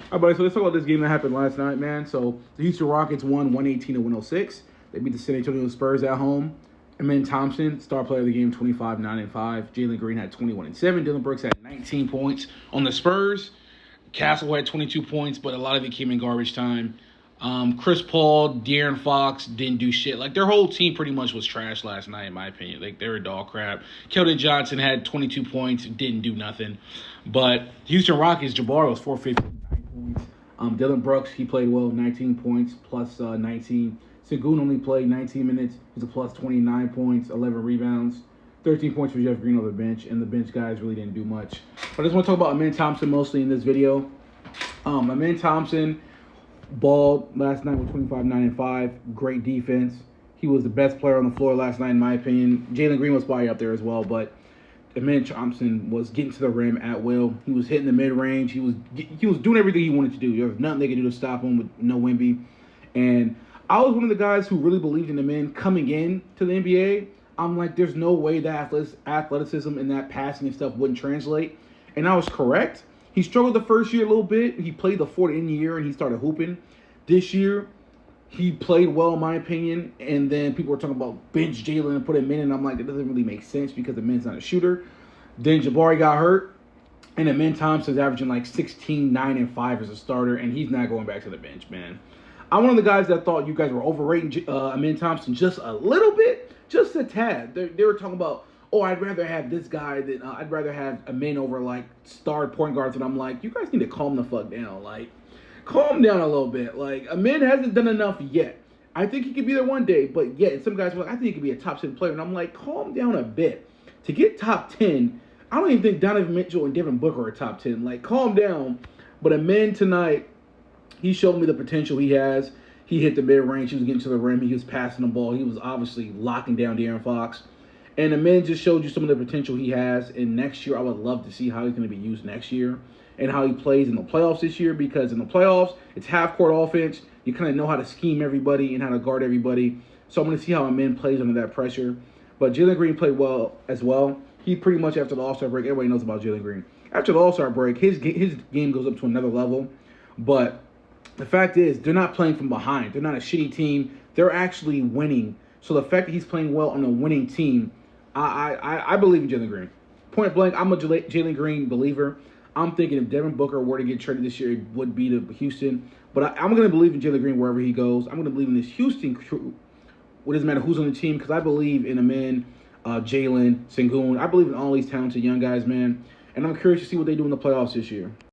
All right, buddy, so let's talk about this game that happened last night, man. So the Houston Rockets won 118 to 106. They beat the San Antonio Spurs at home. Amen Thompson, star player of the game, 25, 9, and 5. Jalen Green had 21 and 7. Dylan Brooks had 19 points on the Spurs. Castle had 22 points, but a lot of it came in garbage time. Chris Paul, De'Aaron Fox didn't do shit. Like, their whole team pretty much was trash last night, in my opinion. Like, they were dog crap. Keldon Johnson had 22 points, didn't do nothing. But Houston Rockets, Jabbar was 459 points. Dylan Brooks, he played well, 19 points, plus 19. Sengun only played 19 minutes. He's a plus 29 points, 11 rebounds. 13 points for Jeff Green on the bench, and the bench guys really didn't do much. But I just want to talk about Amen Thompson mostly in this video. Amen Thompson balled last night with 25, 9, and 5. Great defense. He was the best player on the floor last night, in my opinion. Jalen Green was probably up there as well, but Amen Thompson was getting to the rim at will. He was hitting the mid-range. He was doing everything he wanted to do. There was nothing they could do to stop him with no Wemby. And I was one of the guys who really believed in Amen coming in to the NBA. I'm like, there's no way that athleticism and that passing and stuff wouldn't translate. And I was correct. He struggled the first year a little bit. He played the fourth in the year and he started hooping. This year, he played well, in my opinion. And then people were talking about bench Jalen and put him in. And I'm like, that doesn't really make sense because the man's not a shooter. Then Jabari got hurt. And Amen Thompson's averaging like 16, 9, and 5 as a starter. And he's not going back to the bench, man. I'm one of the guys that thought you guys were overrating Amen Thompson just a little bit. Just a tad. They were talking about, oh, I'd rather have this guy than I'd rather have Amen over like star point guards. And I'm like, you guys need to calm the fuck down. Like, calm down a little bit. Like, Amen hasn't done enough yet. I think he could be there one day, but yet, and some guys were like, I think he could be a top 10 player. And I'm like, calm down a bit. To get top 10, I don't even think Donovan Mitchell and Devin Booker are top 10. Like, calm down. But Amen tonight, he showed me the potential he has. He hit the mid-range. He was getting to the rim. He was passing the ball. He was obviously locking down De'Aaron Fox. And the man just showed you some of the potential he has. And next year, I would love to see how he's going to be used next year and how he plays in the playoffs this year, because in the playoffs, it's half-court offense. You kind of know how to scheme everybody and how to guard everybody. So I'm going to see how a man plays under that pressure. But Jalen Green played well as well. He pretty much, after the All-Star break, everybody knows about Jalen Green. After the All-Star break, his game goes up to another level. But the fact is, they're not playing from behind. They're not a shitty team. They're actually winning. So the fact that he's playing well on a winning team, I believe in Jalen Green. Point blank, I'm a Jalen Green believer. I'm thinking if Devin Booker were to get traded this year, it would be to Houston. But I'm going to believe in Jalen Green wherever he goes. I'm going to believe in this Houston crew. It doesn't matter who's on the team, because I believe in Amen, Jalen, Sengun. I believe in all these talented young guys, man. And I'm curious to see what they do in the playoffs this year.